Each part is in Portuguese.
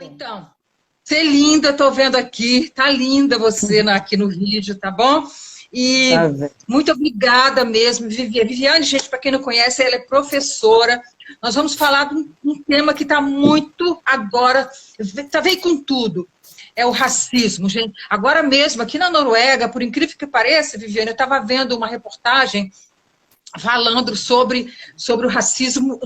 Então, você é linda, estou vendo aqui, tá linda você aqui no vídeo, tá bom? E Tá bem. muito obrigada mesmo, Viviane. Viviane, gente, para quem não conhece, ela é professora. Nós vamos falar de um tema que está muito agora, veio com tudo. É o racismo, gente. Agora mesmo, aqui na Noruega, por incrível que pareça, Viviane, eu estava vendo uma reportagem falando sobre o racismo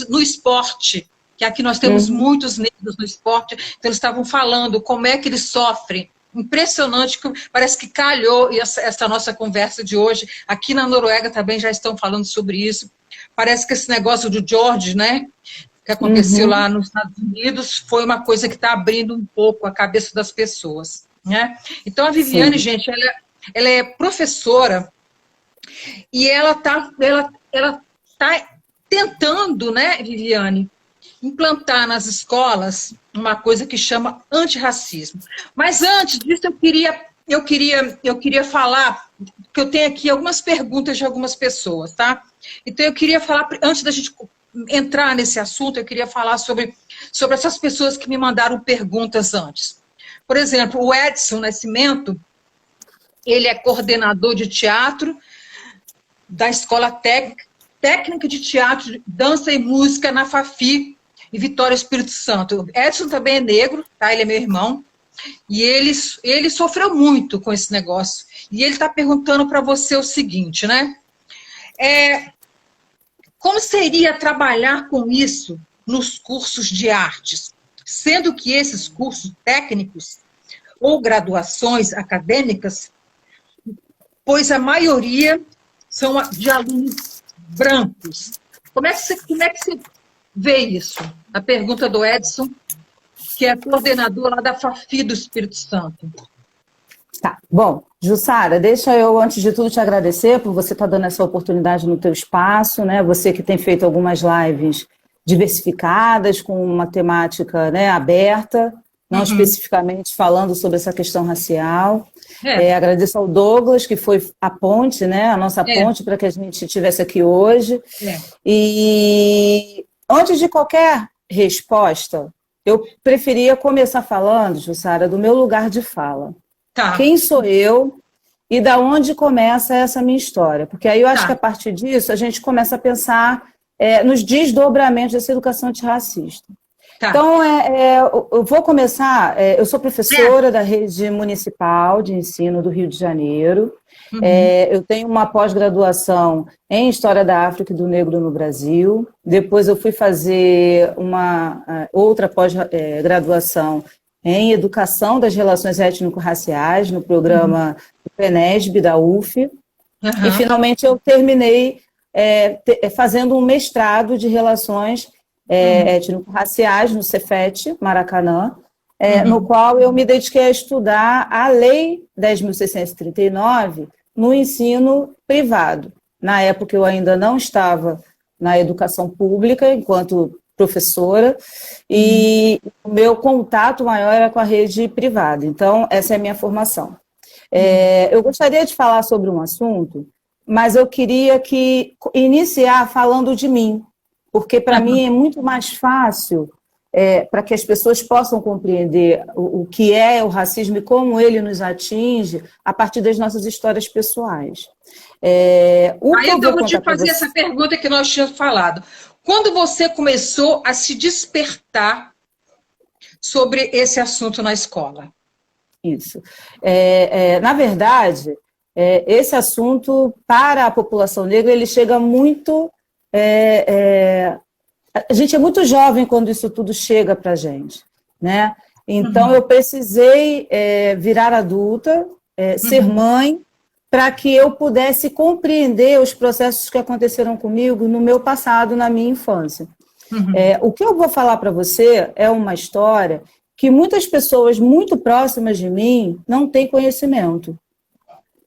no esporte, que aqui nós temos muitos negros no esporte, então eles estavam falando como é que eles sofrem. Impressionante, parece que calhou essa nossa conversa de hoje. Aqui na Noruega também já estão falando sobre isso. Parece que esse negócio do George, né, que aconteceu lá nos Estados Unidos, foi uma coisa que está abrindo um pouco a cabeça das pessoas, né? Então, a Viviane, Sim. gente, ela é professora e ela tá tentando, né, Viviane, implantar nas escolas uma coisa que chama antirracismo. Mas antes disso, eu queria falar, que eu tenho aqui algumas perguntas de algumas pessoas, tá? Então, eu queria falar, antes da gente entrar nesse assunto, eu queria falar sobre essas pessoas que me mandaram perguntas antes. Por exemplo, o Edson Nascimento, ele é coordenador de teatro da Escola Técnica de Teatro, Dança e Música na Fafi, em Vitória, Espírito Santo. Edson também é negro, tá? Ele é meu irmão. E ele sofreu muito com esse negócio. E ele está perguntando para você o seguinte, né? Como seria trabalhar com isso nos cursos de artes? Sendo que esses cursos técnicos ou graduações acadêmicas, pois a maioria são de alunos brancos. Como é que você vê isso? A pergunta do Edson, que é coordenador lá da Fafi do Espírito Santo. Tá. Bom, Jussara, deixa eu, antes de tudo, te agradecer por você estar dando essa oportunidade no teu espaço, né? Você que tem feito algumas lives diversificadas, com uma temática, né, aberta, não especificamente falando sobre essa questão racial. Agradeço ao Douglas, que foi a ponte, né, a nossa ponte para que a gente estivesse aqui hoje. E antes de qualquer resposta, eu preferia começar falando, Jussara, do meu lugar de fala. Tá. Quem sou eu e da onde começa essa minha história? Porque aí eu acho que a partir disso a gente começa a pensar nos desdobramentos dessa educação antirracista. Tá. Então, eu vou começar. Eu sou professora da rede municipal de ensino do Rio de Janeiro. Eu tenho uma pós-graduação em História da África e do Negro no Brasil. Depois eu fui fazer uma outra pós-graduação em Educação das Relações Étnico-Raciais, no programa do PENESB, da UF. E, finalmente, eu terminei fazendo um mestrado de Relações Étnico-Raciais no Cefet, Maracanã, no qual eu me dediquei a estudar a Lei 10.639 no ensino privado. Na época, eu ainda não estava na educação pública, enquanto professora, e o meu contato maior era com a rede privada. Então, essa é a minha formação. Eu gostaria de falar sobre um assunto, mas eu queria iniciar falando de mim, porque para mim é muito mais fácil, para que as pessoas possam compreender o que é o racismo e como ele nos atinge a partir das nossas histórias pessoais. Aí eu vou te fazer essa pergunta que nós tínhamos falado. Quando você começou a se despertar sobre esse assunto na escola? Isso. Na verdade, esse assunto, para a população negra, ele chega muito... a gente é muito jovem quando isso tudo chega para a gente, né? Então, eu precisei virar adulta, ser mãe, para que eu pudesse compreender os processos que aconteceram comigo no meu passado, na minha infância. O que eu vou falar para você é uma história que muitas pessoas muito próximas de mim não têm conhecimento.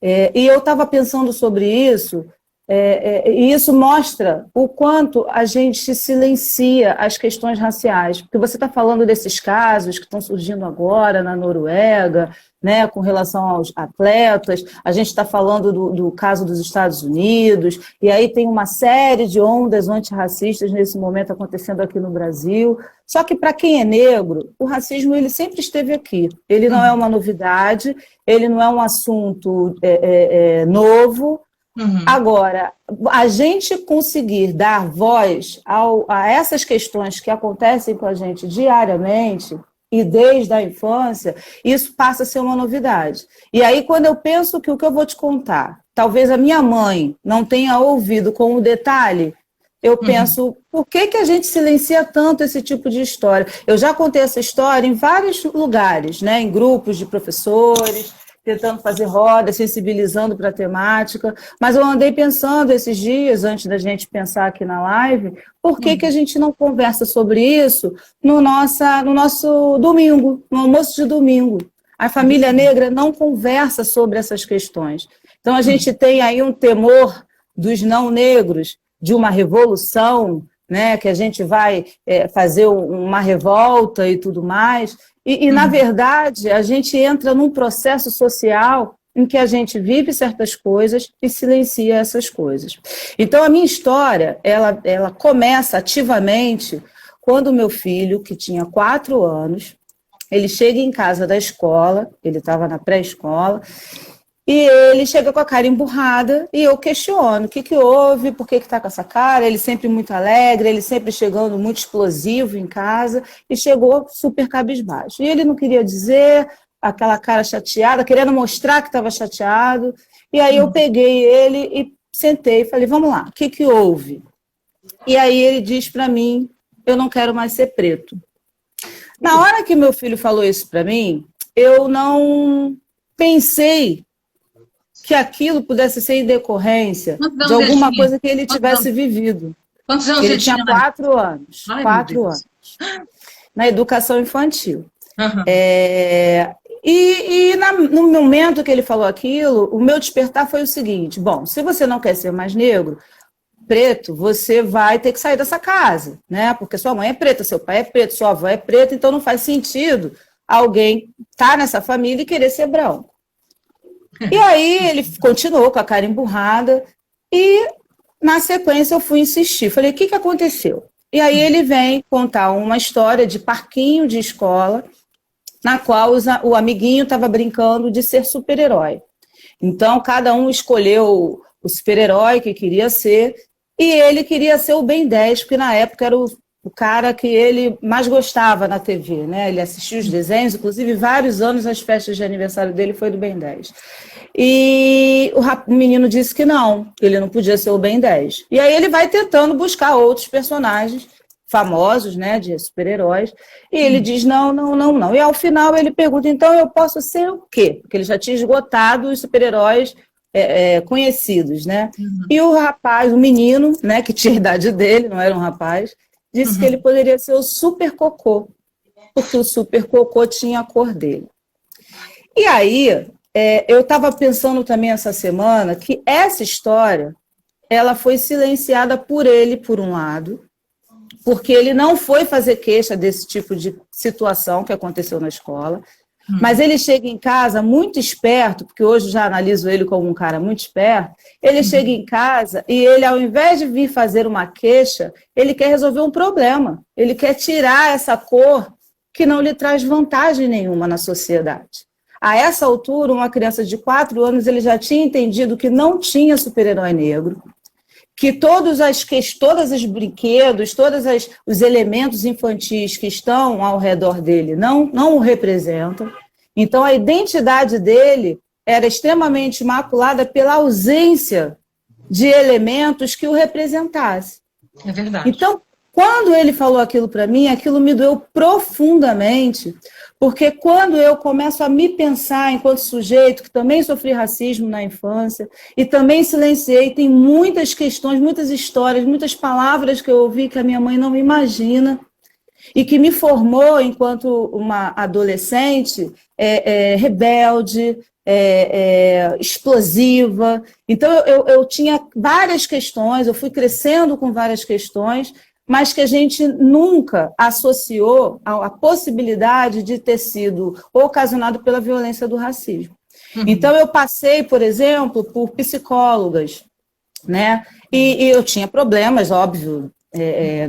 E eu estava pensando sobre isso E isso mostra o quanto a gente silencia as questões raciais, porque você está falando desses casos que estão surgindo agora na Noruega, né, com relação aos atletas, a gente está falando do caso dos Estados Unidos, e aí tem uma série de ondas antirracistas nesse momento acontecendo aqui no Brasil. Só que para quem é negro, o racismo ele sempre esteve aqui. Ele não é uma novidade, ele não é um assunto novo. Agora, a gente conseguir dar voz a essas questões que acontecem com a gente diariamente e desde a infância, isso passa a ser uma novidade. E aí, quando eu penso que o que eu vou te contar, talvez a minha mãe não tenha ouvido com o detalhe, eu penso, por que a gente silencia tanto esse tipo de história? Eu já contei essa história em vários lugares, né, em grupos de professores, tentando fazer roda, sensibilizando para a temática, mas eu andei pensando esses dias, antes da gente pensar aqui na live, por que a gente não conversa sobre isso no nosso domingo, no almoço de domingo? A família negra não conversa sobre essas questões. Então, a gente tem aí um temor dos não negros, de uma revolução, né, que a gente vai fazer uma revolta e tudo mais. E, na verdade, a gente entra num processo social em que a gente vive certas coisas e silencia essas coisas. Então, a minha história, ela começa ativamente quando o meu filho, que tinha 4 anos, ele chega em casa da escola, ele estava na pré-escola, e ele chega com a cara emburrada e eu questiono o que houve, por que está com essa cara, ele sempre muito alegre, ele sempre chegando muito explosivo em casa e chegou super cabisbaixo. E ele não queria dizer, aquela cara chateada, querendo mostrar que estava chateado, e aí eu peguei ele e sentei e falei, vamos lá, o que houve? E aí ele diz para mim, eu não quero mais ser preto. Na hora que meu filho falou isso para mim, eu não pensei que aquilo pudesse ser em decorrência de alguma coisa que ele tivesse vivido. Quantos anos ele tinha? 4 anos. Ai, 4 anos. Na educação infantil. Uhum. No momento que ele falou aquilo, o meu despertar foi o seguinte, bom, se você não quer ser mais negro, preto, você vai ter que sair dessa casa, né? Porque sua mãe é preta, seu pai é preto, sua avó é preta, então não faz sentido alguém estar nessa família e querer ser branco. E aí ele continuou com a cara emburrada e, na sequência, eu fui insistir. Falei, o que aconteceu? E aí ele vem contar uma história de parquinho de escola, na qual o amiguinho estava brincando de ser super-herói. Então, cada um escolheu o super-herói que queria ser, e ele queria ser o Ben 10, porque na época era o cara que ele mais gostava na TV, né? Ele assistia os desenhos, inclusive vários anos as festas de aniversário dele foi do Ben 10. E o menino disse que não, que ele não podia ser o Ben 10. E aí ele vai tentando buscar outros personagens famosos, né, de super-heróis, e ele diz não. E ao final ele pergunta, então eu posso ser o quê? Porque ele já tinha esgotado os super-heróis conhecidos, né? E o rapaz, o menino, né, que tinha a idade dele, não era um rapaz, disse que ele poderia ser o Super Cocô, porque o Super Cocô tinha a cor dele. E aí, eu estava pensando também essa semana que essa história, ela foi silenciada por ele, por um lado, porque ele não foi fazer queixa desse tipo de situação que aconteceu na escola, mas ele chega em casa muito esperto, porque hoje já analiso ele como um cara muito esperto, ele chega em casa e ele, ao invés de vir fazer uma queixa, ele quer resolver um problema, ele quer tirar essa cor que não lhe traz vantagem nenhuma na sociedade. A essa altura, uma criança de 4 anos, ele já tinha entendido que não tinha super-herói negro, que todos os brinquedos, os elementos infantis que estão ao redor dele não o representam. Então, a identidade dele era extremamente maculada pela ausência de elementos que o representassem. É verdade. Então, quando ele falou aquilo para mim, aquilo me doeu profundamente, porque quando eu começo a me pensar enquanto sujeito, que também sofri racismo na infância, e também silenciei, tem muitas questões, muitas histórias, muitas palavras que eu ouvi que a minha mãe não imagina, e que me formou enquanto uma adolescente rebelde, explosiva. Então, eu tinha várias questões, eu fui crescendo com várias questões, mas que a gente nunca associou à possibilidade de ter sido ocasionado pela violência do racismo. Então, eu passei, por exemplo, por psicólogas, né? E eu tinha problemas, óbvio,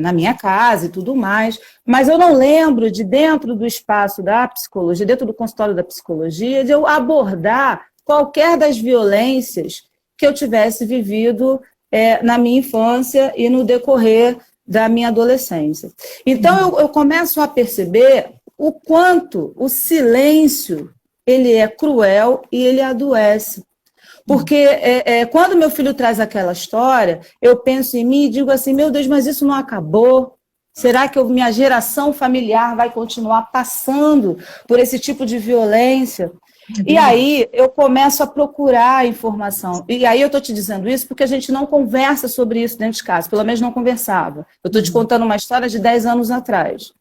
na minha casa e tudo mais, mas eu não lembro de dentro do espaço da psicologia, dentro do consultório da psicologia, de eu abordar qualquer das violências que eu tivesse vivido na minha infância e no decorrer da minha adolescência. Então, eu começo a perceber o quanto o silêncio ele é cruel e ele adoece. Porque quando meu filho traz aquela história, eu penso em mim e digo assim, meu Deus, mas isso não acabou? Será que minha geração familiar vai continuar passando por esse tipo de violência? E aí eu começo a procurar informação. E aí eu estou te dizendo isso porque a gente não conversa sobre isso dentro de casa, pelo menos não conversava. Eu estou te contando uma história de 10 anos atrás.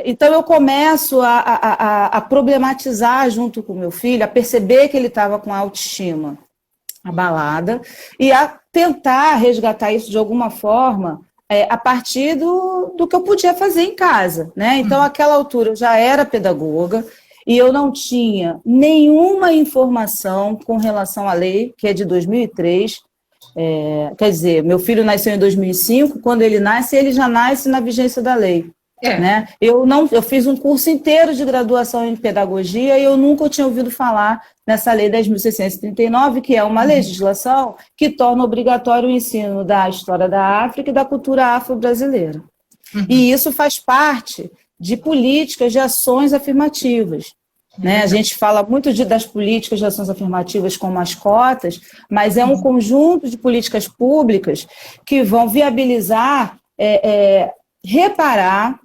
Então eu começo a problematizar junto com o meu filho, a perceber que ele estava com a autoestima abalada e a tentar resgatar isso de alguma forma a partir do que eu podia fazer em casa, né? Então, àquela altura eu já era pedagoga e eu não tinha nenhuma informação com relação à lei, que é de 2003. Quer dizer, meu filho nasceu em 2005, quando ele nasce, ele já nasce na vigência da lei. Né? Eu fiz um curso inteiro de graduação em pedagogia e eu nunca tinha ouvido falar nessa lei 10.639, que é uma legislação que torna obrigatório o ensino da história da África e da cultura afro-brasileira. E isso faz parte de políticas de ações afirmativas. Né? A gente fala muito das políticas de ações afirmativas como as cotas, mas é um conjunto de políticas públicas que vão viabilizar, reparar,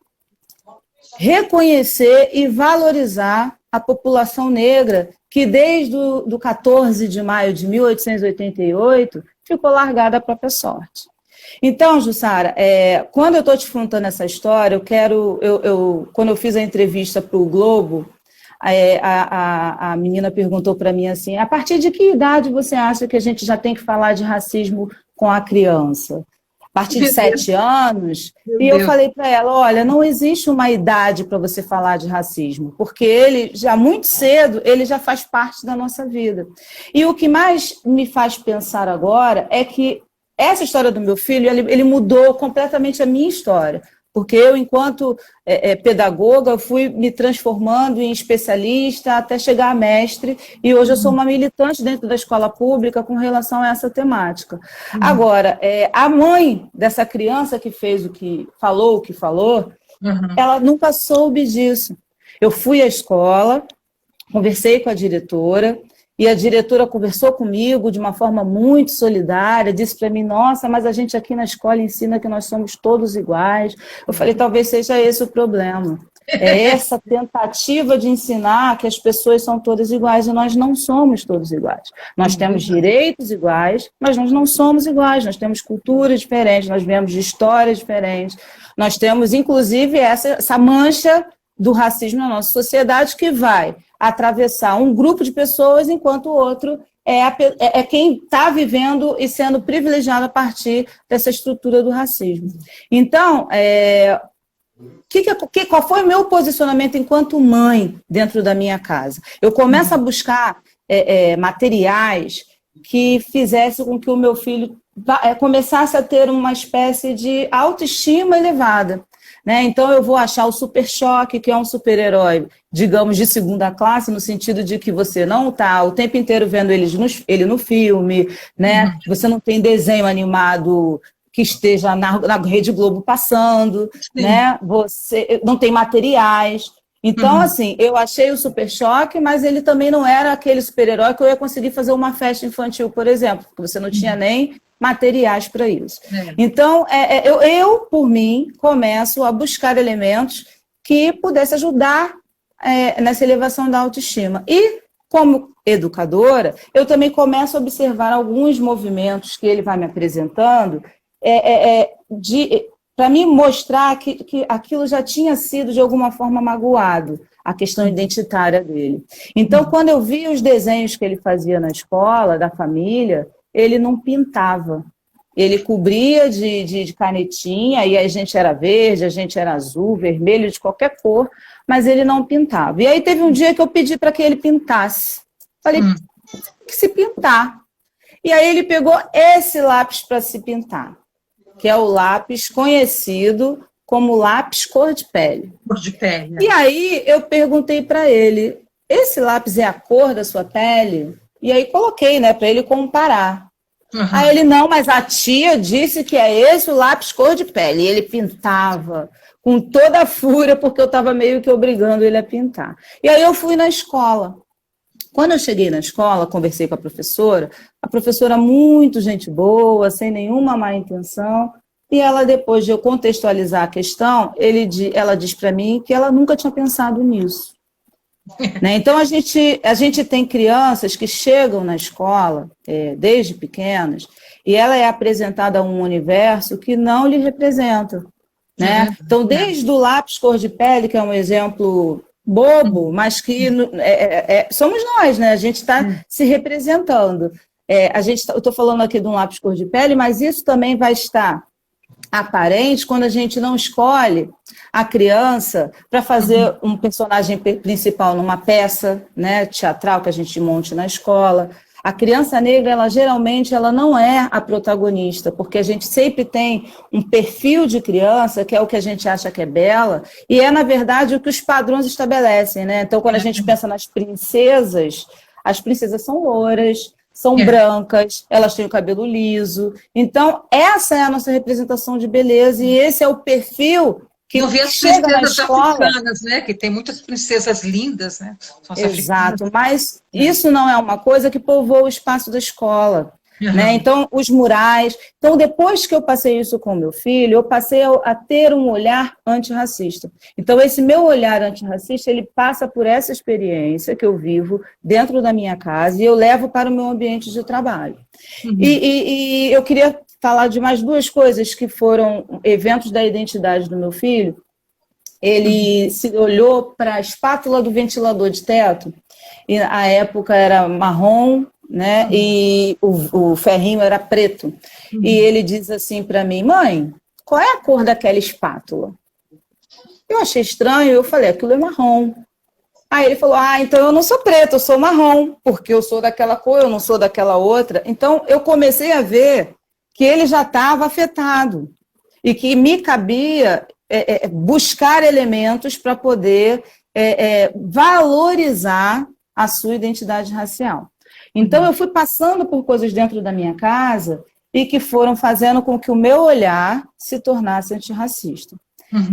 reconhecer e valorizar a população negra que desde o 14 de maio de 1888 ficou largada à própria sorte. Então, Jussara, quando eu estou te contando essa história, quando eu fiz a entrevista para o Globo, a menina perguntou para mim assim, a partir de que idade você acha que a gente já tem que falar de racismo com a criança? A partir de 7 anos, e eu falei para ela, olha, não existe uma idade para você falar de racismo, porque ele, já muito cedo, ele já faz parte da nossa vida. E o que mais me faz pensar agora é que essa história do meu filho, ele mudou completamente a minha história, porque eu, enquanto pedagoga, fui me transformando em especialista até chegar a mestre, e hoje eu sou uma militante dentro da escola pública com relação a essa temática. Agora, a mãe dessa criança que fez o que falou, ela nunca soube disso. Eu fui à escola, conversei com a diretora, e a diretora conversou comigo de uma forma muito solidária, disse para mim, nossa, mas a gente aqui na escola ensina que nós somos todos iguais. Eu falei, talvez seja esse o problema. É essa tentativa de ensinar que as pessoas são todas iguais, e nós não somos todos iguais. Nós temos direitos iguais, mas nós não somos iguais, nós temos culturas diferentes, nós viemos de histórias diferentes, nós temos, inclusive, essa mancha do racismo na nossa sociedade que vai atravessar um grupo de pessoas, enquanto o outro é quem está vivendo e sendo privilegiado a partir dessa estrutura do racismo. Então, qual foi o meu posicionamento enquanto mãe dentro da minha casa? Eu começo a buscar materiais que fizessem com que o meu filho começasse a ter uma espécie de autoestima elevada. Né? Então, eu vou achar o Super Choque, que é um super-herói, digamos, de segunda classe, no sentido de que você não está o tempo inteiro vendo ele no filme, né? Você não tem desenho animado que esteja na Rede Globo passando, né? Você não tem materiais. Então, assim, eu achei o Super Choque, mas ele também não era aquele super-herói que eu ia conseguir fazer uma festa infantil, por exemplo, porque você não tinha nem materiais para isso. Então, eu, por mim, começo a buscar elementos que pudessem ajudar nessa elevação da autoestima. E, como educadora, eu também começo a observar alguns movimentos que ele vai me apresentando para me mostrar que aquilo já tinha sido, de alguma forma, magoado. a questão identitária dele. Então, quando eu via os desenhos que ele fazia na escola, da família, ele não pintava. Ele cobria de canetinha, e a gente era verde, a gente era azul, vermelho, de qualquer cor, mas ele não pintava. E aí teve um dia que eu pedi para que ele pintasse. Falei, que se pintar. E aí ele pegou esse lápis para se pintar, que é o lápis conhecido como lápis cor de pele. Cor de pele. E aí eu perguntei para ele, esse lápis é a cor da sua pele? E aí coloquei, né, para ele comparar. Aí ele, não, mas a tia disse que é esse o lápis cor de pele. E ele pintava com toda a fúria, porque eu estava meio que obrigando ele a pintar. E aí eu fui na escola. Quando eu cheguei na escola, conversei com a professora muito gente boa, sem nenhuma má intenção, e ela, depois de eu contextualizar a questão, ela disse para mim que ela nunca tinha pensado nisso. Né? Então, a gente tem crianças que chegam na escola, desde pequenas, e ela é apresentada a um universo que não lhe representa. Né? Então, desde o lápis cor de pele, que é um exemplo bobo, mas que somos nós, né? A gente está se representando. Eu estou falando aqui de um lápis cor de pele, mas isso também vai estar aparente quando a gente não escolhe a criança para fazer um personagem principal numa peça, né, teatral que a gente monte na escola. A criança negra, ela não é a protagonista, porque a gente sempre tem um perfil de criança, que é o que a gente acha que é bela, e é, na verdade, o que os padrões estabelecem, né? Então, quando a gente pensa nas princesas, as princesas são louras, são brancas, elas têm o cabelo liso. Então, essa é a nossa representação de beleza, e esse é o perfil que eu vi as chega na princesas escola. africanas, né? Que tem muitas princesas lindas, né? Exato, mas isso não é uma coisa que povoa o espaço da escola. Né? Então, os murais. Então, depois que eu passei isso com meu filho, eu passei a ter um olhar antirracista. Então, esse meu olhar antirracista, ele passa por essa experiência que eu vivo dentro da minha casa e eu levo para o meu ambiente de trabalho. E eu queria falar de mais duas coisas que foram eventos da identidade do meu filho. Ele se olhou para a espátula do ventilador de teto, e a época era marrom, né? E o ferrinho era preto. E ele diz assim para mim, mãe, qual é a cor daquela espátula? Eu achei estranho, eu falei, aquilo é marrom. Aí ele falou, então eu não sou preto, eu sou marrom, porque eu sou daquela cor, eu não sou daquela outra. Então eu comecei a ver que ele já estava afetado e que me cabia buscar elementos para poder valorizar a sua identidade racial. Então, eu fui passando por coisas dentro da minha casa e que foram fazendo com que o meu olhar se tornasse antirracista.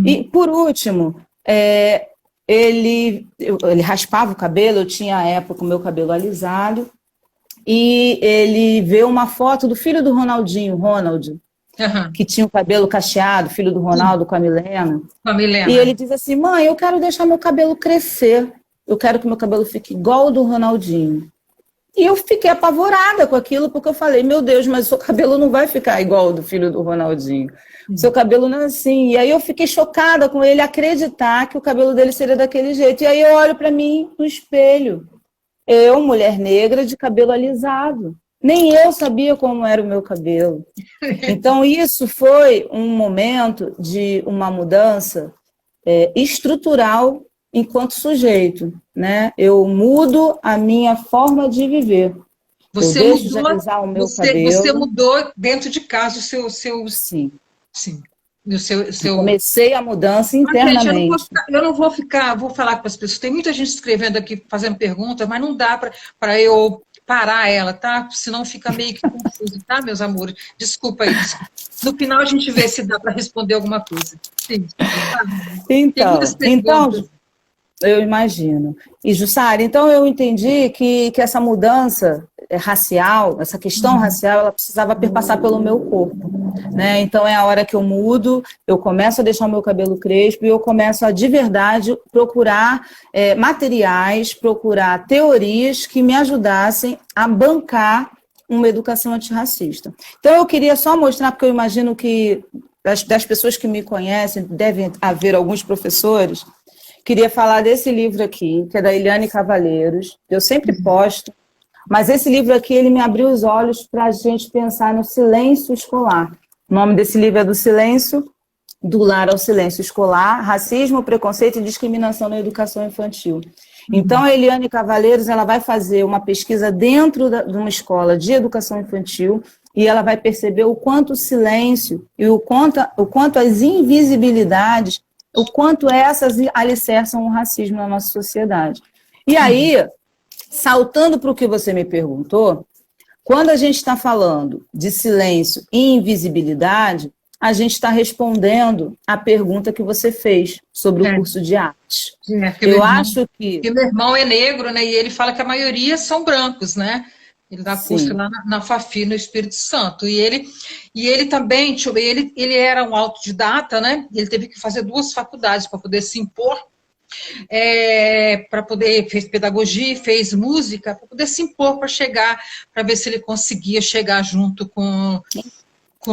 E, por último, ele raspava o cabelo, eu tinha, à época, o meu cabelo alisado, e ele vê uma foto do filho do Ronaldinho, Ronald, que tinha o cabelo cacheado, filho do Ronaldo com a Milena. E ele diz assim, mãe, eu quero deixar meu cabelo crescer, eu quero que meu cabelo fique igual ao do Ronaldinho. E eu fiquei apavorada com aquilo, porque eu falei, meu Deus, mas o seu cabelo não vai ficar igual ao do filho do Ronaldinho. O seu cabelo não é assim. E aí eu fiquei chocada com ele acreditar que o cabelo dele seria daquele jeito. E aí eu olho para mim no espelho. Eu, mulher negra, de cabelo alisado. Nem eu sabia como era o meu cabelo. Então isso foi um momento de uma mudança estrutural enquanto sujeito, né? Eu mudo a minha forma de viver. Você eu deixo de alisar o meu cabelo. Você mudou dentro de casa o seu... Sim. Sim. Eu comecei a mudança internamente. Gente, eu não vou ficar, vou falar com as pessoas. Tem muita gente escrevendo aqui, fazendo perguntas, mas não dá para eu parar ela, tá? Senão fica meio que confuso, tá, meus amores? Desculpa aí. No final a gente vê se dá para responder alguma coisa. Sim. Então, eu imagino. E, Jussara, então eu entendi que essa mudança racial, essa questão racial, ela precisava perpassar pelo meu corpo. Né? Então é a hora que eu mudo, eu começo a deixar o meu cabelo crespo e eu começo a, de verdade, procurar materiais, procurar teorias que me ajudassem a bancar uma educação antirracista. Então eu queria só mostrar, porque eu imagino que das pessoas que me conhecem, devem haver alguns professores queria falar desse livro aqui, que é da Eliane Cavaleiros, que eu sempre posto, mas esse livro aqui, ele me abriu os olhos para a gente pensar no silêncio escolar. O nome desse livro é Do Silêncio, do Lar ao Silêncio Escolar, Racismo, Preconceito e Discriminação na Educação Infantil. Então, a Eliane Cavaleiros, ela vai fazer uma pesquisa dentro de uma escola de educação infantil e ela vai perceber o quanto o silêncio e o quanto as invisibilidades, o quanto essas alicerçam o racismo na nossa sociedade. E aí, saltando para o que você me perguntou, quando a gente está falando de silêncio e invisibilidade, a gente está respondendo a pergunta que você fez sobre o curso de arte. Eu acho que... Porque meu irmão é negro, né? E ele fala que a maioria são brancos, né? Ele dá curso lá na Fafi, no Espírito Santo. E ele também, ele era um autodidata, né? Ele teve que fazer 2 faculdades para poder se impor, fez pedagogia, fez música, para poder se impor, para chegar, para ver se ele conseguia chegar junto com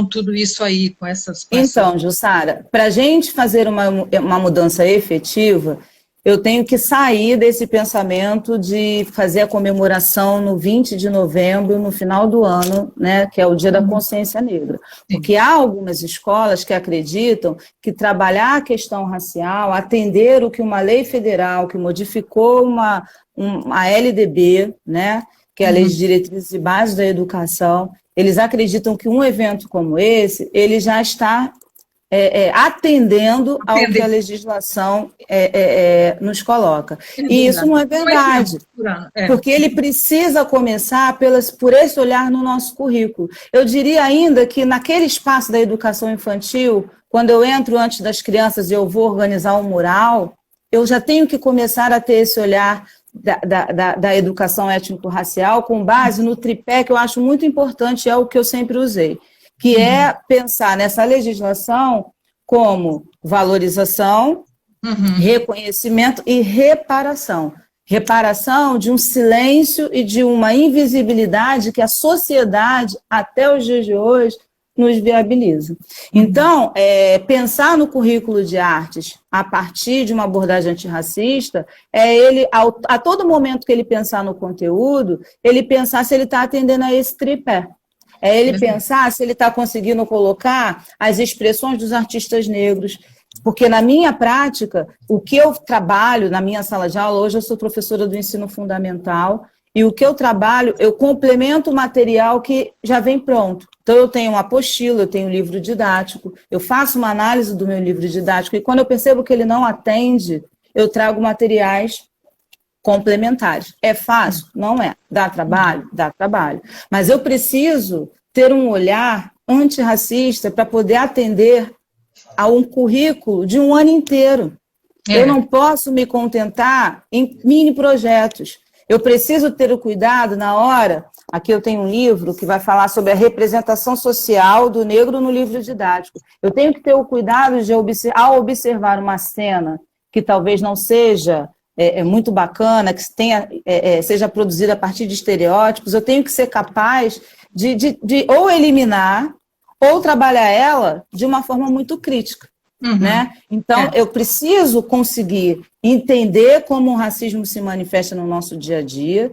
tudo isso aí, com essas... Então, Jussara, para a gente fazer uma mudança efetiva, eu tenho que sair desse pensamento de fazer a comemoração no 20 de novembro, no final do ano, né, que é o Dia da Consciência Negra. Porque há algumas escolas que acreditam que trabalhar a questão racial, atender o que uma lei federal que modificou a LDB, né, que é a Lei de Diretrizes e Bases da Educação, eles acreditam que um evento como esse, ele já está atendendo ao que a legislação nos coloca. E isso não é verdade, porque ele precisa começar por esse olhar no nosso currículo. Eu diria ainda que naquele espaço da educação infantil, quando eu entro antes das crianças e eu vou organizar um mural, eu já tenho que começar a ter esse olhar da educação étnico-racial com base no tripé que eu acho muito importante, é o que eu sempre usei, que é pensar nessa legislação como valorização, reconhecimento e reparação. Reparação de um silêncio e de uma invisibilidade que a sociedade, até os dias de hoje, nos viabiliza. Então, pensar no currículo de artes a partir de uma abordagem antirracista é ele, a todo momento que ele pensar no conteúdo, ele pensar se ele está atendendo a esse tripé. É ele pensar se ele está conseguindo colocar as expressões dos artistas negros. Porque na minha prática, o que eu trabalho na minha sala de aula, hoje eu sou professora do ensino fundamental, e o que eu trabalho, eu complemento o material que já vem pronto. Então, eu tenho uma apostila, eu tenho um livro didático, eu faço uma análise do meu livro didático, e quando eu percebo que ele não atende, eu trago materiais complementares. É fácil? Não é. Dá trabalho? Dá trabalho. Mas eu preciso ter um olhar antirracista para poder atender a um currículo de um ano inteiro. Eu não posso me contentar em mini projetos. Eu preciso ter o cuidado na hora... Aqui eu tenho um livro que vai falar sobre a representação social do negro no livro didático. Eu tenho que ter o cuidado de, ao observar uma cena que talvez não seja muito bacana, que seja produzida a partir de estereótipos, eu tenho que ser capaz de ou eliminar ou trabalhar ela de uma forma muito crítica. Né? Então, eu preciso conseguir entender como o racismo se manifesta no nosso dia a dia,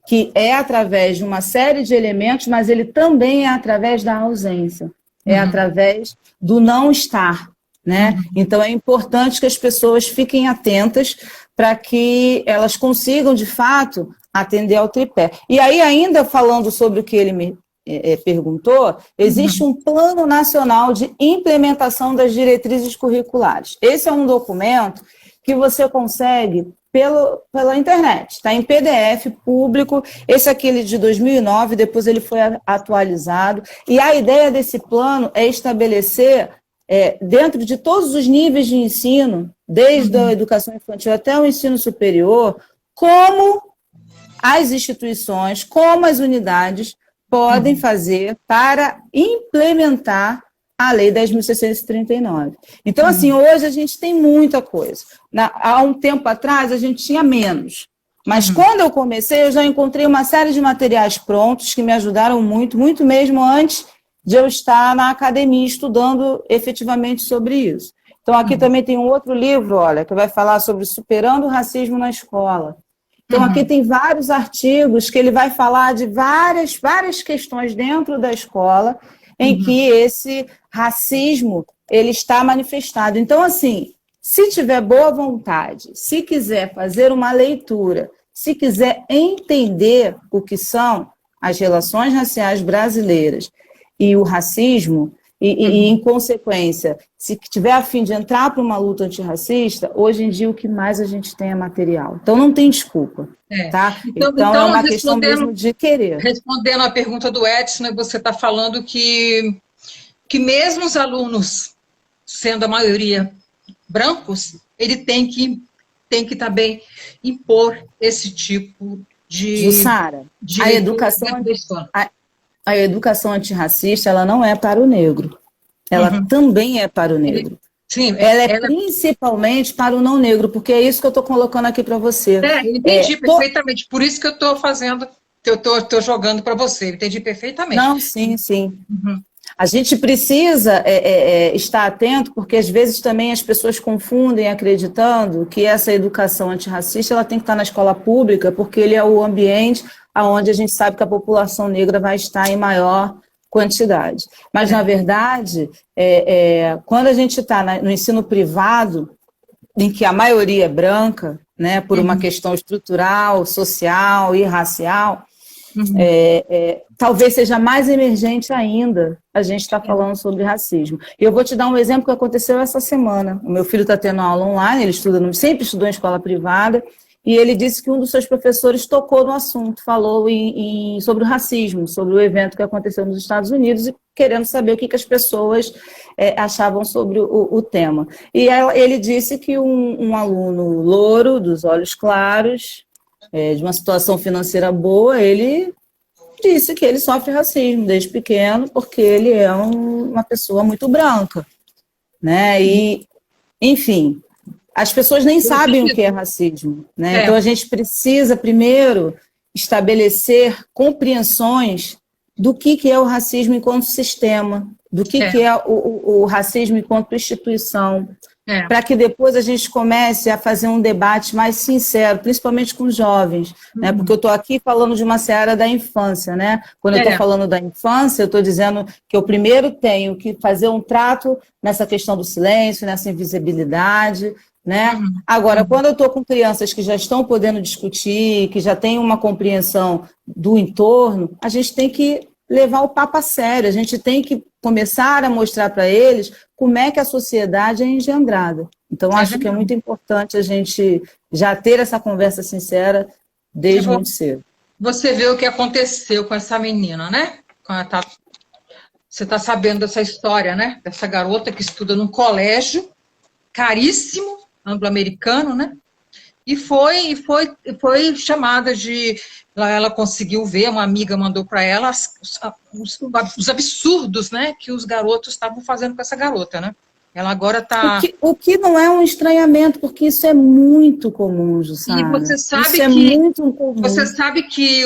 que é através de uma série de elementos, mas ele também é através da ausência, é através do não estar, né? Então, é importante que as pessoas fiquem atentas para que elas consigam, de fato, atender ao tripé. E aí, ainda falando sobre o que ele me perguntou, existe um Plano Nacional de Implementação das Diretrizes Curriculares. Esse é um documento que você consegue pela internet, está em PDF público. Esse aqui é de 2009, depois ele foi atualizado, e a ideia desse plano é estabelecer, dentro de todos os níveis de ensino, desde a educação infantil até o ensino superior, como as instituições, como as unidades podem fazer para implementar a Lei 10.639. Então, assim, hoje a gente tem muita coisa. Há um tempo atrás, a gente tinha menos. Mas quando eu comecei, eu já encontrei uma série de materiais prontos que me ajudaram muito, muito mesmo antes de eu estar na academia estudando efetivamente sobre isso. Então, aqui também tem um outro livro, olha, que vai falar sobre superando o racismo na escola. Então, aqui tem vários artigos que ele vai falar de várias questões dentro da escola em que esse racismo ele está manifestado. Então, assim, se tiver boa vontade, se quiser fazer uma leitura, se quiser entender o que são as relações raciais brasileiras e o racismo, em consequência, se tiver a fim de entrar para uma luta antirracista, hoje em dia o que mais a gente tem é material. Então não tem desculpa, tá? Então é uma questão mesmo de querer. Respondendo à pergunta do Edson, né, você está falando que mesmo os alunos, sendo a maioria brancos, ele tem que também impor esse tipo de... Jussara, a educação antirracista, ela não é para o negro. Ela também é para o negro. Sim, ela é principalmente para o não negro, porque é isso que eu estou colocando aqui para você. Entendi perfeitamente. Por isso que eu estou fazendo, que eu estou jogando para você. Entendi perfeitamente. Não, sim. A gente precisa estar atento, porque às vezes também as pessoas confundem acreditando que essa educação antirracista ela tem que estar na escola pública, porque ele é o ambiente onde a gente sabe que a população negra vai estar em maior quantidade. Mas, na verdade, quando a gente está no ensino privado, em que a maioria é branca, né, por uma questão estrutural, social e racial, talvez seja mais emergente ainda a gente está falando sobre racismo. E eu vou te dar um exemplo que aconteceu essa semana. O meu filho está tendo aula online, ele sempre estudou em escola privada, e ele disse que um dos seus professores tocou no assunto, falou sobre o racismo, sobre o evento que aconteceu nos Estados Unidos, e querendo saber o que as pessoas achavam sobre o tema. E ele disse que um aluno louro, dos olhos claros, de uma situação financeira boa, ele disse que ele sofre racismo desde pequeno, porque ele é uma pessoa muito branca, né? E, enfim, as pessoas nem sabem o que é racismo, né? Então a gente precisa primeiro estabelecer compreensões do que é o racismo enquanto sistema, do que é o racismo enquanto instituição, para que depois a gente comece a fazer um debate mais sincero, principalmente com os jovens, né? Porque eu estou aqui falando de uma seara da infância, né? Quando eu estou falando da infância, eu estou dizendo que eu primeiro tenho que fazer um trato nessa questão do silêncio, nessa invisibilidade, né? Agora, quando eu estou com crianças que já estão podendo discutir, que já têm uma compreensão do entorno, a gente tem que levar o papo a sério, a gente tem que começar a mostrar para eles como é que a sociedade é engendrada. Então, acho que é muito importante a gente já ter essa conversa sincera desde muito cedo. Você vê o que aconteceu com essa menina, né? Você está sabendo dessa história, né? Dessa garota que estuda num colégio caríssimo, anglo-americano, né? E foi chamada de... Ela conseguiu ver, uma amiga mandou para ela os absurdos, né, que os garotos estavam fazendo com essa garota, né? Ela agora está... O que não é um estranhamento, porque isso é muito comum, Jussara. E você sabe isso é muito comum. Você sabe que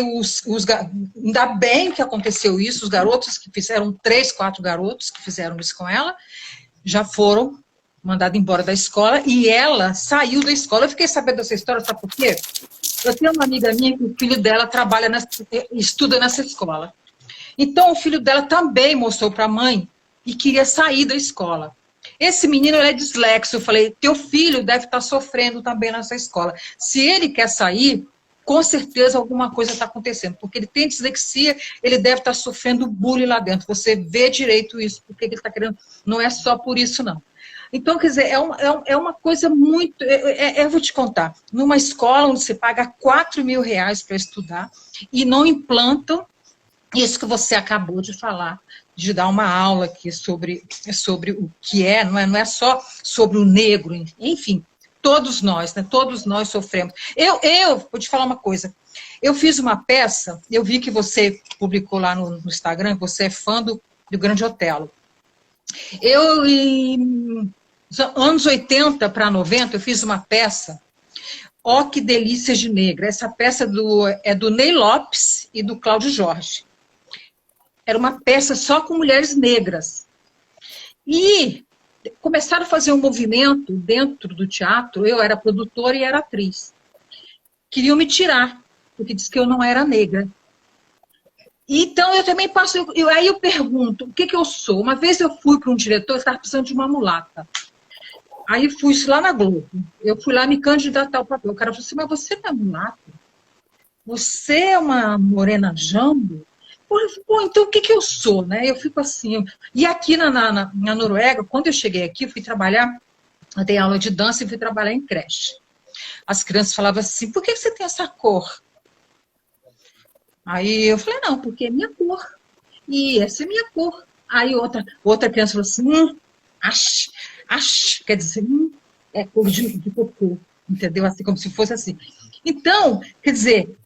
ainda bem que aconteceu isso, os garotos que fizeram, 3, 4 garotos que fizeram isso com ela, já foram mandados embora da escola, e ela saiu da escola. Eu fiquei sabendo dessa história, sabe por quê? Eu tenho uma amiga minha que o filho dela estuda nessa escola. Então, o filho dela também mostrou para a mãe e queria sair da escola. Esse menino ele é dislexo. Eu falei, teu filho deve estar sofrendo também nessa escola. Se ele quer sair, com certeza alguma coisa está acontecendo, porque ele tem dislexia, ele deve estar sofrendo bullying lá dentro. Você vê direito isso, porque ele está querendo... Não é só por isso, não. Então, quer dizer, é uma coisa muito... Eu vou te contar. Numa escola onde você paga R$4.000 para estudar e não implantam isso que você acabou de falar, de dar uma aula aqui sobre o que não é só sobre o negro, enfim, todos nós, né? Todos nós sofremos. Eu vou te falar uma coisa. Eu fiz uma peça, eu vi que você publicou lá no Instagram, você é fã do Grande Otelo. Em anos 80 para 90, eu fiz uma peça, Ó que Delícias de Negra. Essa peça é do Ney Lopes e do Cláudio Jorge. Era uma peça só com mulheres negras. E começaram a fazer um movimento dentro do teatro, eu era produtora e era atriz. Queriam me tirar, porque disse que eu não era negra. Então, eu também passo... aí eu pergunto, o que eu sou? Uma vez eu fui para um diretor, estava precisando de uma mulata. Aí fui lá na Globo. Eu fui lá me candidatar ao papel. O cara falou assim, mas você não é mulata? Você é uma morena jambo? Pô, então o que eu sou? Né? Eu fico assim... E aqui na Noruega, quando eu cheguei aqui, fui trabalhar, eu dei aula de dança e fui trabalhar em creche. As crianças falavam assim, por que você tem essa cor? Aí eu falei, não, porque é minha cor. E essa é minha cor. Aí outra criança falou assim, quer dizer, é cor de cocô. Entendeu? Assim, como se fosse assim. Então, quer dizer,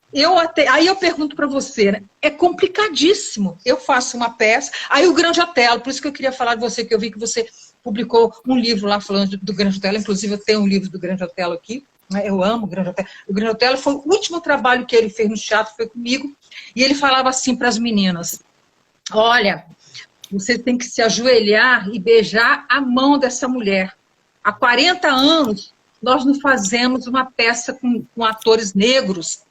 aí eu pergunto para você, né? É complicadíssimo. Eu faço uma peça, aí o Grande Otelo, por isso que eu queria falar de você, que eu vi que você publicou um livro lá falando do Grande Otelo, inclusive eu tenho um livro do Grande Otelo aqui, né? Eu amo o Grande Otelo. O Grande Otelo foi o último trabalho que ele fez no teatro, foi comigo, e ele falava assim para as meninas, olha, você tem que se ajoelhar e beijar a mão dessa mulher. Há 40 anos, nós não fazemos uma peça com atores negros,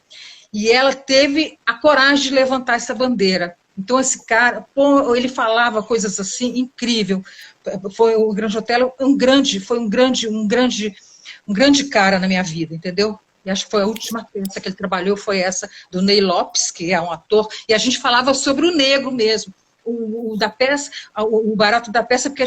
e ela teve a coragem de levantar essa bandeira. Então, esse cara, ele falava coisas assim, incrível. Foi o Grande Otelo, foi um grande cara na minha vida, entendeu? E acho que foi a última peça que ele trabalhou, foi essa do Ney Lopes, que é um ator, e a gente falava sobre o negro mesmo, o da peça, o barato da peça, porque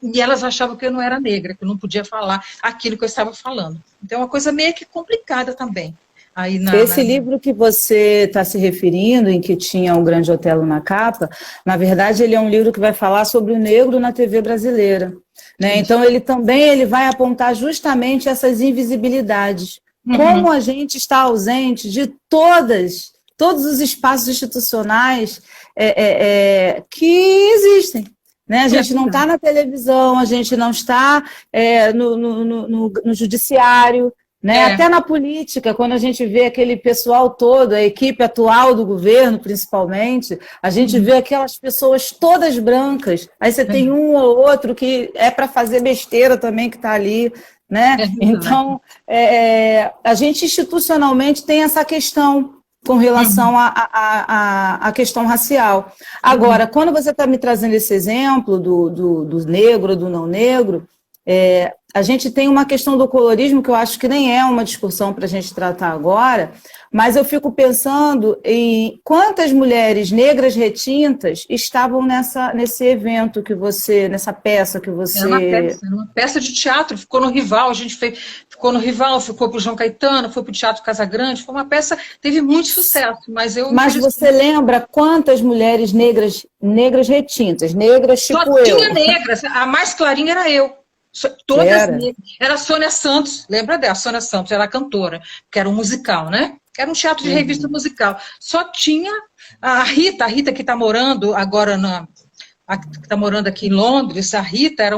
e elas achavam que eu não era negra, que eu não podia falar aquilo que eu estava falando. Então, é uma coisa meio que complicada também. Aí Esse livro que você está se referindo, em que tinha o Grande Otelo na capa, na verdade ele é um livro que vai falar sobre o negro na TV brasileira. Né? Então ele vai apontar justamente essas invisibilidades. Como a gente está ausente de todos os espaços institucionais que existem. Né? A gente não está na televisão, a gente não está no judiciário, né? Até na política, quando a gente vê aquele pessoal todo, a equipe atual do governo, principalmente, a gente vê aquelas pessoas todas brancas, aí você tem um ou outro que é para fazer besteira também, que está ali, né? Então, a gente institucionalmente tem essa questão com relação à questão racial. Agora, quando você está me trazendo esse exemplo do negro, do não negro, a gente tem uma questão do colorismo que eu acho que nem é uma discussão para a gente tratar agora, mas eu fico pensando em quantas mulheres negras retintas estavam nesse evento que você, nessa peça que você... Era uma peça de teatro, ficou no Rival, a gente ficou no Rival, ficou para o João Caetano, foi para o Teatro Casagrande, foi uma peça, teve muito sucesso, mas eu... Mas você lembra quantas mulheres negras retintas, negras tipo eu? Só tinha negras, a mais clarinha era eu. Todas negras. Era a Sônia Santos, lembra dela? A Sônia Santos era a cantora, que era um musical, né? Era um teatro de revista musical. Só tinha a Rita que está morando agora que está morando aqui em Londres, a Rita era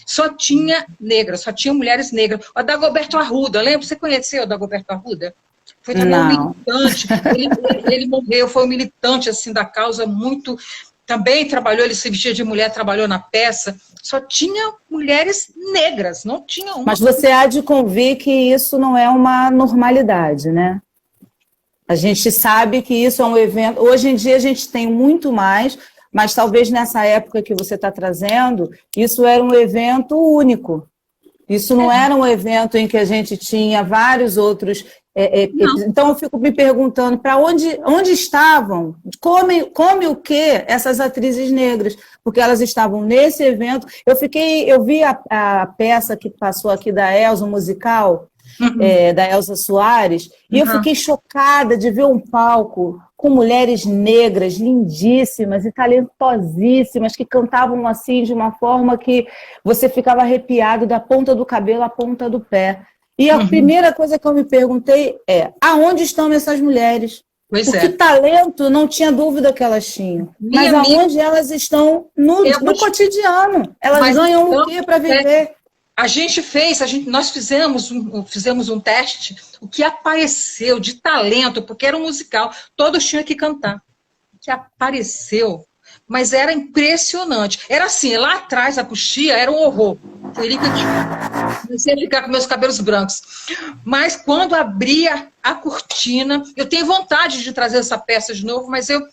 só tinha negras, só tinha mulheres negras. O Dagoberto Arruda, lembra? Você conheceu o Dagoberto Arruda? Foi também um militante, ele morreu, foi um militante assim, da causa muito... Também trabalhou, ele se vestia de mulher, trabalhou na peça. Só tinha mulheres negras, não tinha uma. Mas você há de convir que isso não é uma normalidade, né? A gente sabe que isso é um evento... Hoje em dia a gente tem muito mais, mas talvez nessa época que você está trazendo, isso era um evento único. Isso não era um evento em que a gente tinha vários outros... Então eu fico me perguntando para onde estavam, come o que essas atrizes negras, porque elas estavam nesse evento. Eu vi a peça que passou aqui da Elza, o musical, da Elza Soares, e eu fiquei chocada de ver um palco com mulheres negras, lindíssimas e talentosíssimas, que cantavam assim de uma forma que você ficava arrepiado da ponta do cabelo à ponta do pé. E a primeira coisa que eu me perguntei aonde estão essas mulheres? Porque talento, não tinha dúvida que elas tinham. Mas aonde elas estão no cotidiano? Elas ganham o quê para viver? Nós fizemos um teste, o que apareceu de talento, porque era um musical, todos tinham que cantar. O que apareceu mas era impressionante. Era assim, lá atrás, a coxia era um horror. Foi ali que eu comecei a ficar com meus cabelos brancos. Mas quando abria a cortina, eu tenho vontade de trazer essa peça de novo, mas eu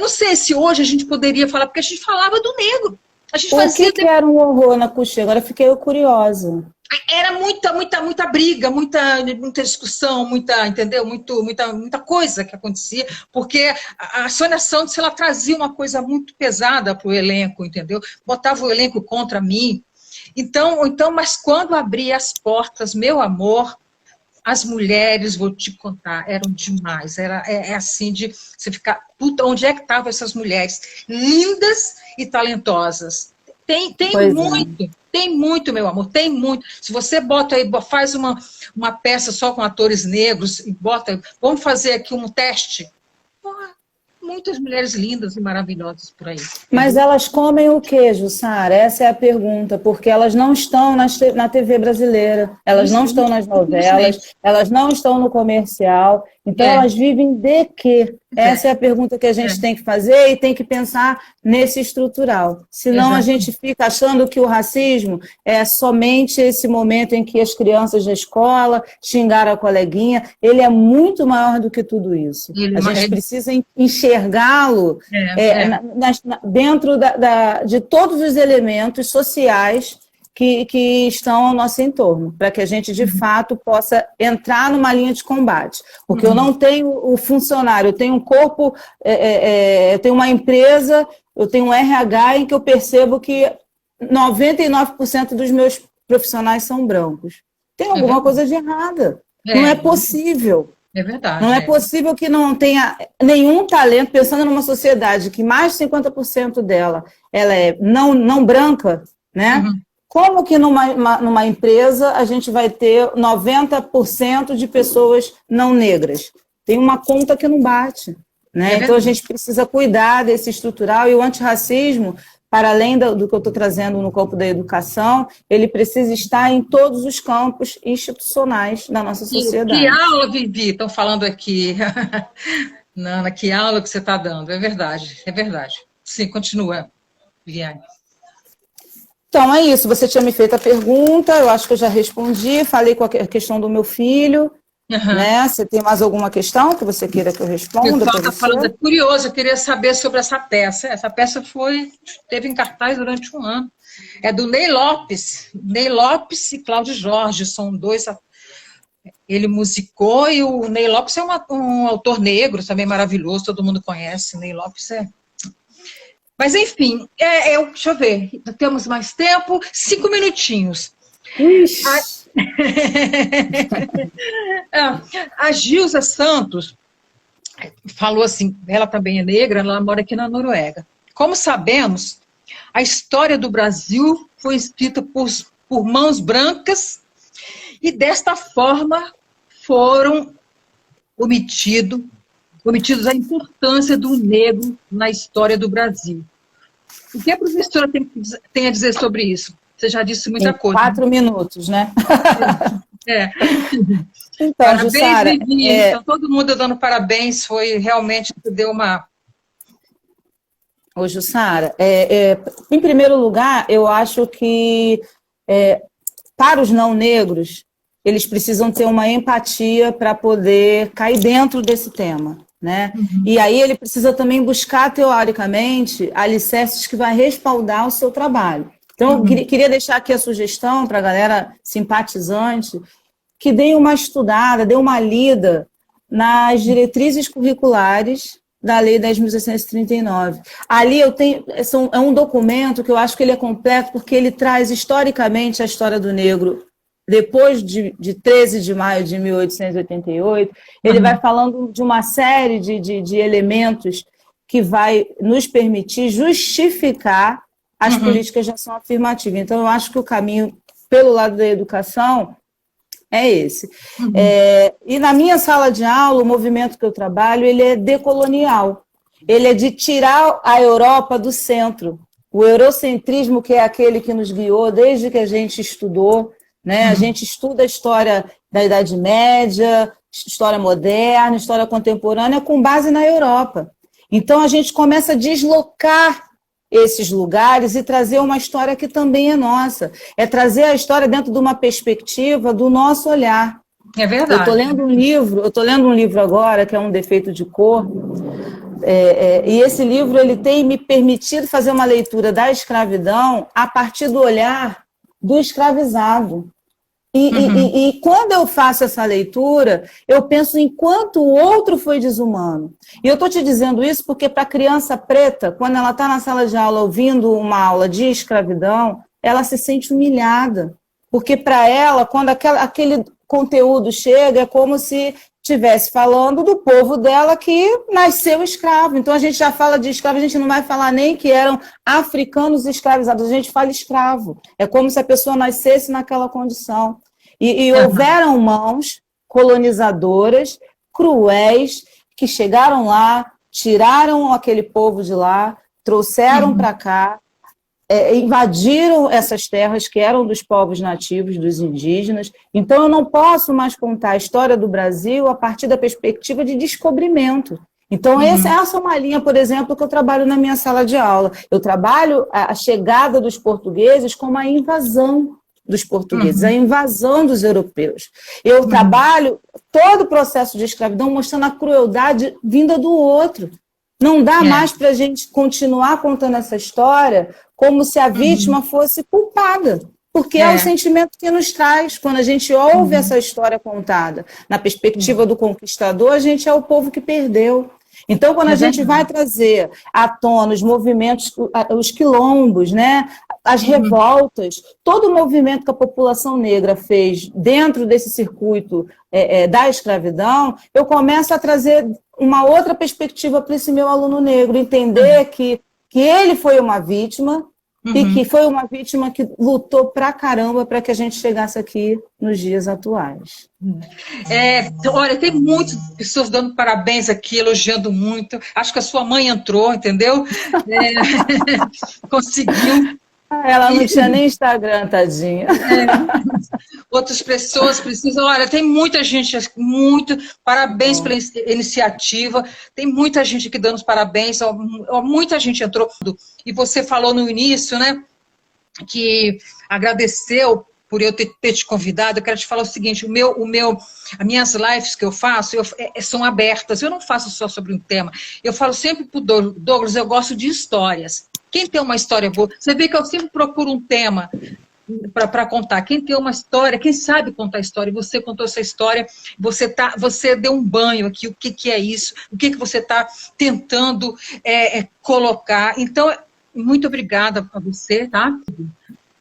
não sei se hoje a gente poderia falar, porque a gente falava do negro. A gente fazia... que era um horror na coxia? Agora fiquei curiosa. Era muita briga, muita discussão, entendeu? Muita coisa que acontecia, porque a Sônia Santos, ela trazia uma coisa muito pesada para o elenco, entendeu? Botava o elenco contra mim. Então, mas quando abria as portas, meu amor, as mulheres, vou te contar, eram demais. É assim de você ficar, puta, onde é que estavam essas mulheres lindas e talentosas? Tem muito, meu amor, tem muito. Se você bota aí, faz uma peça só com atores negros e bota, vamos fazer aqui um teste. Muitas mulheres lindas e maravilhosas por aí. Mas elas comem o quê, Jussara? Essa é a pergunta, porque elas não estão na TV brasileira, elas não estão nas novelas, elas não estão no comercial, então elas vivem de quê? Essa é a pergunta que a gente tem que fazer e tem que pensar nesse estrutural. Senão a gente fica achando que o racismo é somente esse momento em que as crianças da escola xingaram a coleguinha. Ele é muito maior do que tudo isso. A gente precisa enxergá-lo dentro de todos os elementos sociais que estão ao nosso entorno, para que a gente, de fato, possa entrar numa linha de combate. Porque eu não tenho o funcionário, eu tenho um corpo, eu tenho uma empresa, eu tenho um RH em que eu percebo que 99% dos meus profissionais são brancos. Tem alguma coisa de errada. Não é possível. É verdade. Não é possível que não tenha nenhum talento, pensando numa sociedade que mais de 50% dela ela é não branca, né? Como que numa empresa a gente vai ter 90% de pessoas não negras? Tem uma conta que não bate, né? Então a gente precisa cuidar desse estrutural, e o antirracismo, para além do que eu estou trazendo no campo da educação, ele precisa estar em todos os campos institucionais da nossa sociedade. Que aula, Vivi, estão falando aqui. Nana, que aula que você está dando, é verdade. Sim, continua, Viviane. Então, é isso. Você tinha me feito a pergunta, eu acho que eu já respondi, falei com a questão do meu filho, né? Você tem mais alguma questão que você queira que eu responda? O pessoal está falando, é curioso, eu queria saber sobre essa peça. Essa peça teve em cartaz durante um ano. É do Ney Lopes e Cláudio Jorge, são dois. Ele musicou, e o Ney Lopes é um autor negro também maravilhoso, todo mundo conhece. Ney Lopes Mas, enfim, deixa eu ver, temos mais tempo, 5 minutinhos. A Gilza Santos falou assim, ela também é negra, ela mora aqui na Noruega. Como sabemos, a história do Brasil foi escrita por mãos brancas, e desta forma foram omitidos a importância do negro na história do Brasil. O que a professora tem a dizer sobre isso? Você já disse muita coisa. 4 minutos, né? Então, parabéns, Jussara, Vivi. Então, todo mundo dando parabéns, realmente deu uma... Ô, Jussara, em primeiro lugar, eu acho que para os não negros, eles precisam ter uma empatia para poder cair dentro desse tema, né? E aí ele precisa também buscar, teoricamente, alicerces que vai respaldar o seu trabalho. Então, eu queria deixar aqui a sugestão para a galera simpatizante, que dê uma estudada, dê uma lida nas diretrizes curriculares da Lei 10.639. Ali é um documento que eu acho que ele é completo, porque ele traz historicamente a história do negro depois de 13 de maio de 1888, ele vai falando de uma série de elementos que vai nos permitir justificar as políticas de ação afirmativa. Então, eu acho que o caminho pelo lado da educação é esse. E na minha sala de aula, o movimento que eu trabalho, ele é decolonial. Ele é de tirar a Europa do centro. O eurocentrismo, que é aquele que nos guiou desde que a gente estudou, né? A gente estuda a história da Idade Média, história moderna, história contemporânea, com base na Europa. Então, a gente começa a deslocar esses lugares e trazer uma história que também é nossa. É trazer a história dentro de uma perspectiva do nosso olhar. É verdade. Eu estou lendo um livro agora, que é Um Defeito de Cor, e esse livro ele tem me permitido fazer uma leitura da escravidão a partir do olhar do escravizado. E quando eu faço essa leitura, eu penso em quanto o outro foi desumano. E eu estou te dizendo isso porque para a criança preta, quando ela está na sala de aula ouvindo uma aula de escravidão, ela se sente humilhada. Porque para ela, quando aquele conteúdo chega, é como se estivesse falando do povo dela que nasceu escravo. Então a gente já fala de escravo, a gente não vai falar nem que eram africanos escravizados, a gente fala escravo. É como se a pessoa nascesse naquela condição. E houveram mãos colonizadoras, cruéis, que chegaram lá, tiraram aquele povo de lá, trouxeram para cá, invadiram essas terras que eram dos povos nativos, dos indígenas. Então, eu não posso mais contar a história do Brasil a partir da perspectiva de descobrimento. Então, essa é uma linha, por exemplo, que eu trabalho na minha sala de aula. Eu trabalho a chegada dos portugueses como a invasão dos portugueses, a invasão dos europeus. Eu trabalho todo o processo de escravidão mostrando a crueldade vinda do outro. Não dá mais para a gente continuar contando essa história como se a vítima fosse culpada, porque é o sentimento que nos traz quando a gente ouve essa história contada. Na perspectiva do conquistador, a gente é o povo que perdeu. Então, quando a gente vai trazer à tona os movimentos, os quilombos, né, as revoltas, todo o movimento que a população negra fez dentro desse circuito da escravidão, eu começo a trazer uma outra perspectiva para esse meu aluno negro, entender que ele foi uma vítima, e que foi uma vítima que lutou pra caramba para que a gente chegasse aqui nos dias atuais. Olha, tem muitas pessoas dando parabéns aqui, elogiando muito. Acho que a sua mãe entrou, entendeu? Conseguiu. Ela não tinha nem Instagram, tadinha. Outras pessoas precisam. Olha, tem muita gente, parabéns pela iniciativa. Tem muita gente aqui dando os parabéns. Muita gente entrou. E você falou no início, né, que agradeceu por eu ter te convidado. Eu quero te falar o seguinte: as minhas lives que eu faço são abertas. Eu não faço só sobre um tema. Eu falo sempre para o Douglas, eu gosto de histórias. Quem tem uma história boa, você vê que eu sempre procuro um tema para contar. Quem tem uma história, quem sabe contar a história, você contou essa história, você deu um banho aqui, o que é isso, o que você está tentando colocar. Então, muito obrigada a você, tá?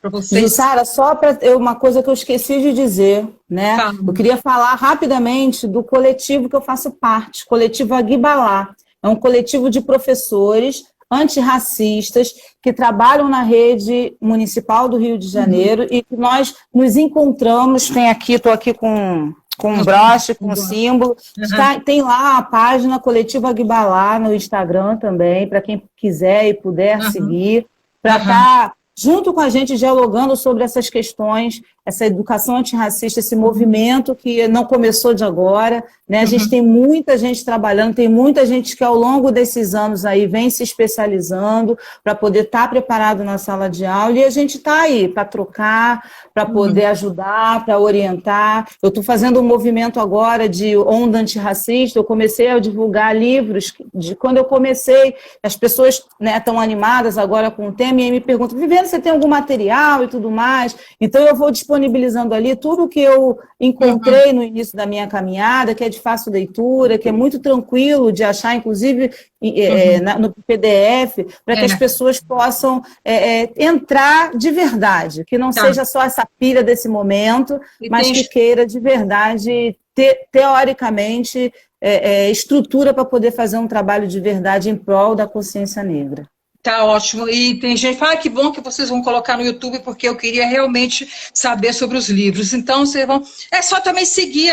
Para vocês. Jussara, só para uma coisa que eu esqueci de dizer, né? Eu queria falar rapidamente do coletivo que eu faço parte, coletivo Aguibalá. É um coletivo de professores antirracistas que trabalham na rede municipal do Rio de Janeiro e que nós nos encontramos, estou aqui com um broche, com um símbolo, tem lá a página Coletivo Aguibalá no Instagram também, para quem quiser e puder seguir, para estar junto com a gente dialogando sobre essas questões, essa educação antirracista, esse movimento que não começou de agora, né? A gente tem muita gente trabalhando, tem muita gente que ao longo desses anos aí vem se especializando para poder estar preparado na sala de aula, e a gente está aí para trocar, para poder ajudar, para orientar. Eu estou fazendo um movimento agora de onda antirracista, eu comecei a divulgar livros, quando eu comecei, as pessoas estão animadas agora com o tema, e aí me perguntam: Viviane, você tem algum material e tudo mais? Então eu vou disponibilizando ali tudo o que eu encontrei no início da minha caminhada, que é de fácil leitura, que é muito tranquilo de achar, inclusive no PDF, para que as pessoas possam entrar de verdade, que não seja só essa pilha desse momento, mas que queira de verdade, teoricamente, estrutura para poder fazer um trabalho de verdade em prol da consciência negra. Tá ótimo. E tem gente que fala que bom que vocês vão colocar no YouTube, porque eu queria realmente saber sobre os livros. Então, vocês vão... É só também seguir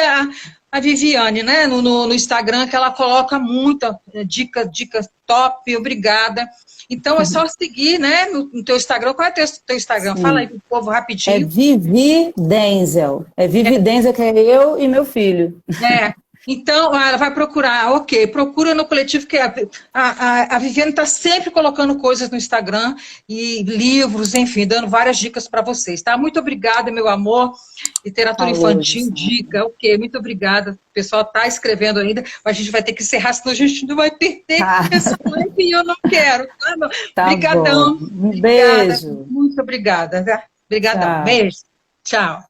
a Viviane, né, no Instagram, que ela coloca muita dica top, obrigada. Então, é só seguir, né, no teu Instagram. Qual é o teu Instagram? Sim. Fala aí pro povo rapidinho. É Vivi Denzel. É Vivi Denzel, que é eu e meu filho. Então, ela vai procurar, ok, procura no coletivo, que a Viviane está sempre colocando coisas no Instagram, e livros, enfim, dando várias dicas para vocês, tá? Muito obrigada, meu amor. Literatura infantil, dica, ok, muito obrigada. O pessoal está escrevendo ainda, mas a gente vai ter que encerrar, senão a gente não vai perder essa live e eu não quero. Tá, obrigadão. Um beijo. Muito obrigada. Obrigadão. Beijo. Tchau.